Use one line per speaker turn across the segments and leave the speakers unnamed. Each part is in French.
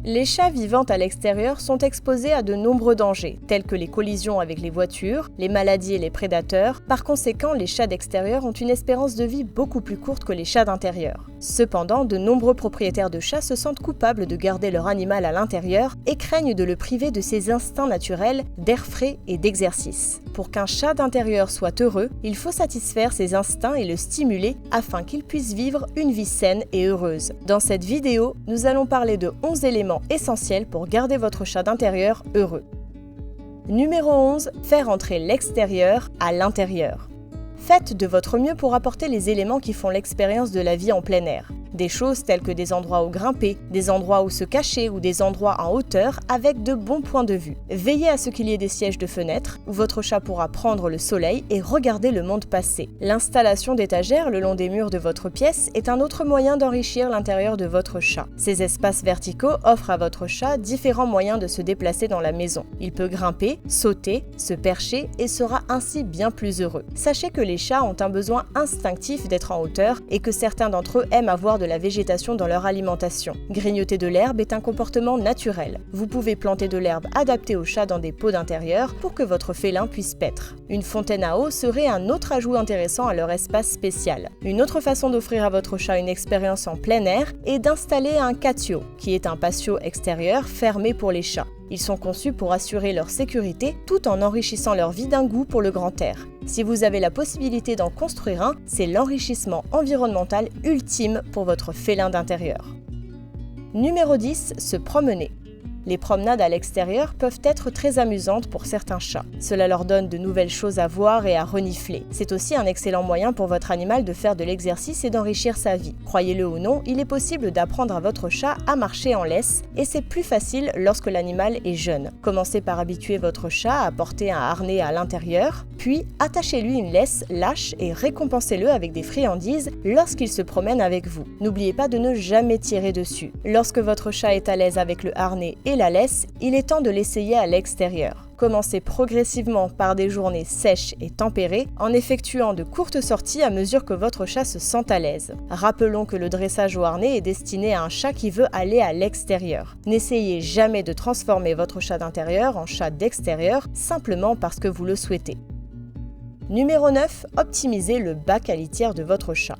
Les chats vivant à l'extérieur sont exposés à de nombreux dangers, tels que les collisions avec les voitures, les maladies et les prédateurs. Par conséquent, les chats d'extérieur ont une espérance de vie beaucoup plus courte que les chats d'intérieur. Cependant, de nombreux propriétaires de chats se sentent coupables de garder leur animal à l'intérieur et craignent de le priver de ses instincts naturels d'air frais et d'exercice. Pour qu'un chat d'intérieur soit heureux, il faut satisfaire ses instincts et le stimuler afin qu'il puisse vivre une vie saine et heureuse. Dans cette vidéo, nous allons parler de 11 éléments essentiels pour garder votre chat d'intérieur heureux. Numéro 11. Faire entrer l'extérieur à l'intérieur. Faites de votre mieux pour apporter les éléments qui font l'expérience de la vie en plein air. Des choses telles que des endroits où grimper, des endroits où se cacher ou des endroits en hauteur avec de bons points de vue. Veillez à ce qu'il y ait des sièges de fenêtre où votre chat pourra prendre le soleil et regarder le monde passer. L'installation d'étagères le long des murs de votre pièce est un autre moyen d'enrichir l'intérieur de votre chat. Ces espaces verticaux offrent à votre chat différents moyens de se déplacer dans la maison. Il peut grimper, sauter, se percher et sera ainsi bien plus heureux. Sachez que les chats ont un besoin instinctif d'être en hauteur et que certains d'entre eux aiment avoir de la végétation dans leur alimentation. Grignoter de l'herbe est un comportement naturel. Vous pouvez planter de l'herbe adaptée aux chats dans des pots d'intérieur pour que votre félin puisse paître. Une fontaine à eau serait un autre ajout intéressant à leur espace spécial. Une autre façon d'offrir à votre chat une expérience en plein air est d'installer un catio, qui est un patio extérieur fermé pour les chats. Ils sont conçus pour assurer leur sécurité tout en enrichissant leur vie d'un goût pour le grand air. Si vous avez la possibilité d'en construire un, c'est l'enrichissement environnemental ultime pour votre félin d'intérieur. Numéro 10. Se promener. Les promenades à l'extérieur peuvent être très amusantes pour certains chats. Cela leur donne de nouvelles choses à voir et à renifler. C'est aussi un excellent moyen pour votre animal de faire de l'exercice et d'enrichir sa vie. Croyez-le ou non, il est possible d'apprendre à votre chat à marcher en laisse et c'est plus facile lorsque l'animal est jeune. Commencez par habituer votre chat à porter un harnais à l'intérieur, puis attachez-lui une laisse lâche et récompensez-le avec des friandises lorsqu'il se promène avec vous. N'oubliez pas de ne jamais tirer dessus. Lorsque votre chat est à l'aise avec le harnais et la laisse, il est temps de l'essayer à l'extérieur. Commencez progressivement par des journées sèches et tempérées en effectuant de courtes sorties à mesure que votre chat se sent à l'aise. Rappelons que le dressage au harnais est destiné à un chat qui veut aller à l'extérieur. N'essayez jamais de transformer votre chat d'intérieur en chat d'extérieur simplement parce que vous le souhaitez. Numéro 9. Optimisez le bac à litière de votre chat.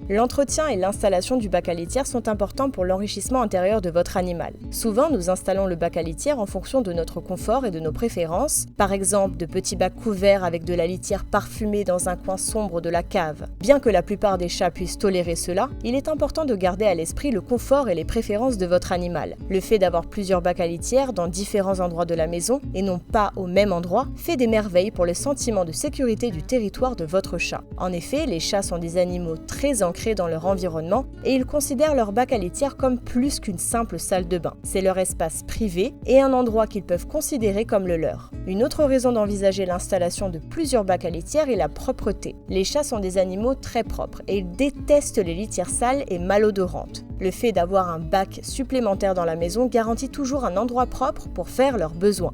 L'entretien et l'installation du bac à litière sont importants pour l'enrichissement intérieur de votre animal. Souvent, nous installons le bac à litière en fonction de notre confort et de nos préférences, par exemple de petits bacs couverts avec de la litière parfumée dans un coin sombre de la cave. Bien que la plupart des chats puissent tolérer cela, il est important de garder à l'esprit le confort et les préférences de votre animal. Le fait d'avoir plusieurs bacs à litière dans différents endroits de la maison, et non pas au même endroit, fait des merveilles pour le sentiment de sécurité du territoire de votre chat. En effet, les chats sont des animaux très ancrés dans leur environnement et ils considèrent leur bac à litière comme plus qu'une simple salle de bain. C'est leur espace privé et un endroit qu'ils peuvent considérer comme le leur. Une autre raison d'envisager l'installation de plusieurs bacs à litière est la propreté. Les chats sont des animaux très propres et ils détestent les litières sales et malodorantes. Le fait d'avoir un bac supplémentaire dans la maison garantit toujours un endroit propre pour faire leurs besoins.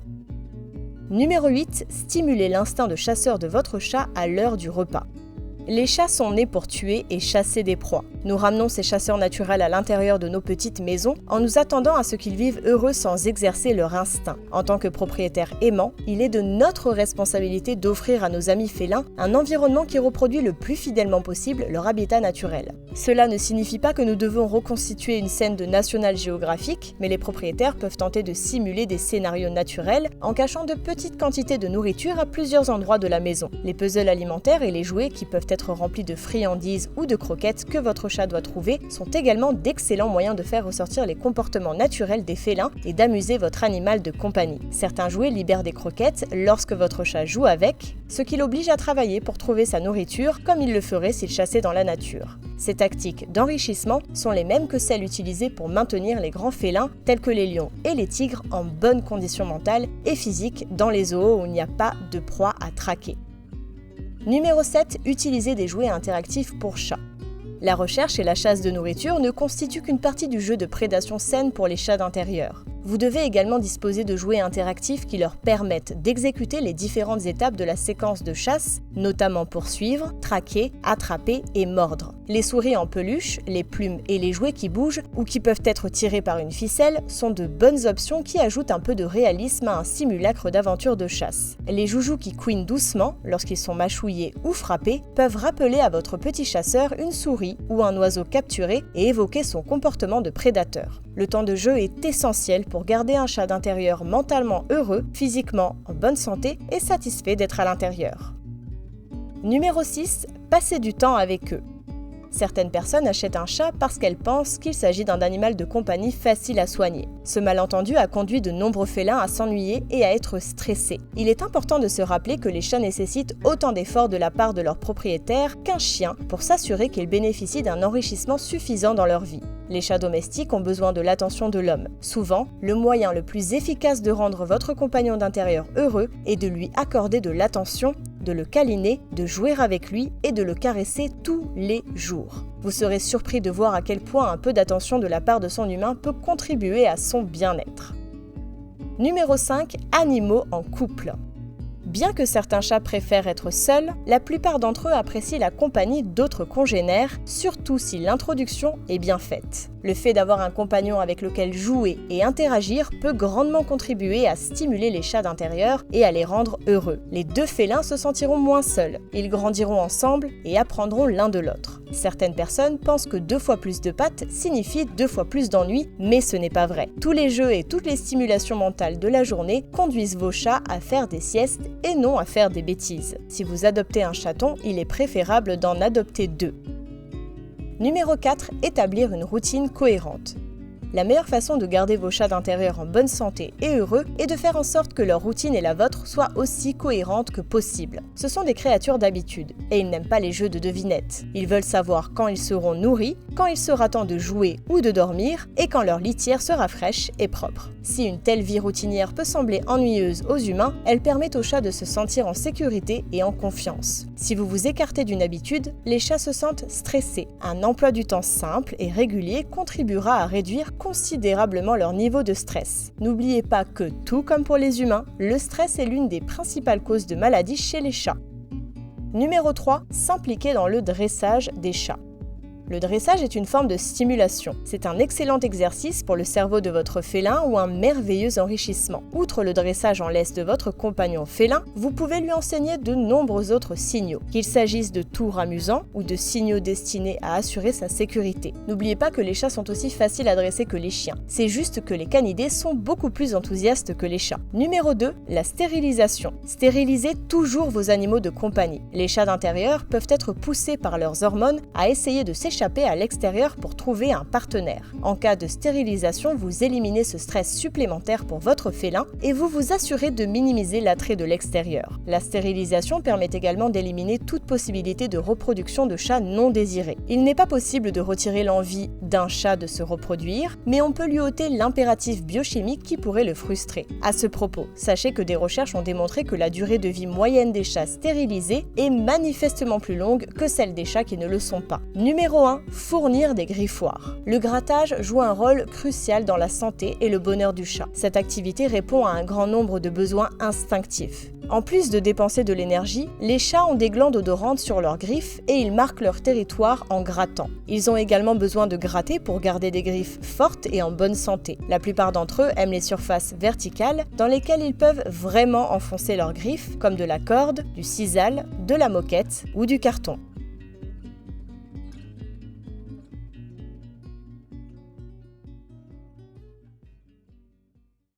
Numéro 8. Stimulez l'instinct de chasseur de votre chat à l'heure du repas. Les chats sont nés pour tuer et chasser des proies. Nous ramenons ces chasseurs naturels à l'intérieur de nos petites maisons en nous attendant à ce qu'ils vivent heureux sans exercer leur instinct. En tant que propriétaire aimant, il est de notre responsabilité d'offrir à nos amis félins un environnement qui reproduit le plus fidèlement possible leur habitat naturel. Cela ne signifie pas que nous devons reconstituer une scène de National Geographic, mais les propriétaires peuvent tenter de simuler des scénarios naturels en cachant de petites quantités de nourriture à plusieurs endroits de la maison. Les puzzles alimentaires et les jouets qui peuvent être remplis de friandises ou de croquettes que votre chat doit trouver sont également d'excellents moyens de faire ressortir les comportements naturels des félins et d'amuser votre animal de compagnie. Certains jouets libèrent des croquettes lorsque votre chat joue avec, ce qui l'oblige à travailler pour trouver sa nourriture comme il le ferait s'il chassait dans la nature. Ces tactiques d'enrichissement sont les mêmes que celles utilisées pour maintenir les grands félins tels que les lions et les tigres en bonne condition mentale et physique dans les zoos où il n'y a pas de proie à traquer. Numéro 7. Utilisez des jouets interactifs pour chats. La recherche et la chasse de nourriture ne constituent qu'une partie du jeu de prédation saine pour les chats d'intérieur. Vous devez également disposer de jouets interactifs qui leur permettent d'exécuter les différentes étapes de la séquence de chasse, notamment poursuivre, traquer, attraper et mordre. Les souris en peluche, les plumes et les jouets qui bougent ou qui peuvent être tirés par une ficelle sont de bonnes options qui ajoutent un peu de réalisme à un simulacre d'aventure de chasse. Les joujoux qui couinent doucement lorsqu'ils sont mâchouillés ou frappés peuvent rappeler à votre petit chasseur une souris ou un oiseau capturé et évoquer son comportement de prédateur. Le temps de jeu est essentiel pour garder un chat d'intérieur mentalement heureux, physiquement en bonne santé et satisfait d'être à l'intérieur. Numéro 6. Passez du temps avec eux. Certaines personnes achètent un chat parce qu'elles pensent qu'il s'agit d'un animal de compagnie facile à soigner. Ce malentendu a conduit de nombreux félins à s'ennuyer et à être stressés. Il est important de se rappeler que les chats nécessitent autant d'efforts de la part de leur propriétaire qu'un chien pour s'assurer qu'ils bénéficient d'un enrichissement suffisant dans leur vie. Les chats domestiques ont besoin de l'attention de l'homme. Souvent, le moyen le plus efficace de rendre votre compagnon d'intérieur heureux est de lui accorder de l'attention, de le câliner, de jouer avec lui et de le caresser tous les jours. Vous serez surpris de voir à quel point un peu d'attention de la part de son humain peut contribuer à son bien-être. Numéro 5. Animaux en couple. Bien que certains chats préfèrent être seuls, la plupart d'entre eux apprécient la compagnie d'autres congénères, surtout si l'introduction est bien faite. Le fait d'avoir un compagnon avec lequel jouer et interagir peut grandement contribuer à stimuler les chats d'intérieur et à les rendre heureux. Les deux félins se sentiront moins seuls, ils grandiront ensemble et apprendront l'un de l'autre. Certaines personnes pensent que 2 fois plus de pattes signifie 2 fois plus d'ennuis, mais ce n'est pas vrai. Tous les jeux et toutes les stimulations mentales de la journée conduisent vos chats à faire des siestes et non à faire des bêtises. Si vous adoptez un chaton, il est préférable d'en adopter 2. Numéro 4. Établir une routine cohérente. La meilleure façon de garder vos chats d'intérieur en bonne santé et heureux est de faire en sorte que leur routine et la vôtre soient aussi cohérentes que possible. Ce sont des créatures d'habitude, et ils n'aiment pas les jeux de devinettes. Ils veulent savoir quand ils seront nourris, quand il sera temps de jouer ou de dormir, et quand leur litière sera fraîche et propre. Si une telle vie routinière peut sembler ennuyeuse aux humains, elle permet aux chats de se sentir en sécurité et en confiance. Si vous vous écartez d'une habitude, les chats se sentent stressés. Un emploi du temps simple et régulier contribuera à réduire considérablement leur niveau de stress. N'oubliez pas que, tout comme pour les humains, le stress est l'une des principales causes de maladies chez les chats. Numéro 3. S'impliquer dans le dressage des chats. Le dressage est une forme de stimulation. C'est un excellent exercice pour le cerveau de votre félin ou un merveilleux enrichissement. Outre le dressage en laisse de votre compagnon félin, vous pouvez lui enseigner de nombreux autres signaux, qu'il s'agisse de tours amusants ou de signaux destinés à assurer sa sécurité. N'oubliez pas que les chats sont aussi faciles à dresser que les chiens. C'est juste que les canidés sont beaucoup plus enthousiastes que les chats. Numéro 2. La stérilisation. Stérilisez toujours vos animaux de compagnie. Les chats d'intérieur peuvent être poussés par leurs hormones à essayer de s'échapper à l'extérieur pour trouver un partenaire. En cas de stérilisation, vous éliminez ce stress supplémentaire pour votre félin et vous vous assurez de minimiser l'attrait de l'extérieur. La stérilisation permet également d'éliminer toute possibilité de reproduction de chats non désirés. Il n'est pas possible de retirer l'envie d'un chat de se reproduire, mais on peut lui ôter l'impératif biochimique qui pourrait le frustrer. À ce propos, sachez que des recherches ont démontré que la durée de vie moyenne des chats stérilisés est manifestement plus longue que celle des chats qui ne le sont pas. Numéro 1. Fournir des griffoirs. Le grattage joue un rôle crucial dans la santé et le bonheur du chat. Cette activité répond à un grand nombre de besoins instinctifs. En plus de dépenser de l'énergie, les chats ont des glandes odorantes sur leurs griffes et ils marquent leur territoire en grattant. Ils ont également besoin de gratter pour garder des griffes fortes et en bonne santé. La plupart d'entre eux aiment les surfaces verticales dans lesquelles ils peuvent vraiment enfoncer leurs griffes, comme de la corde, du sisal, de la moquette ou du carton.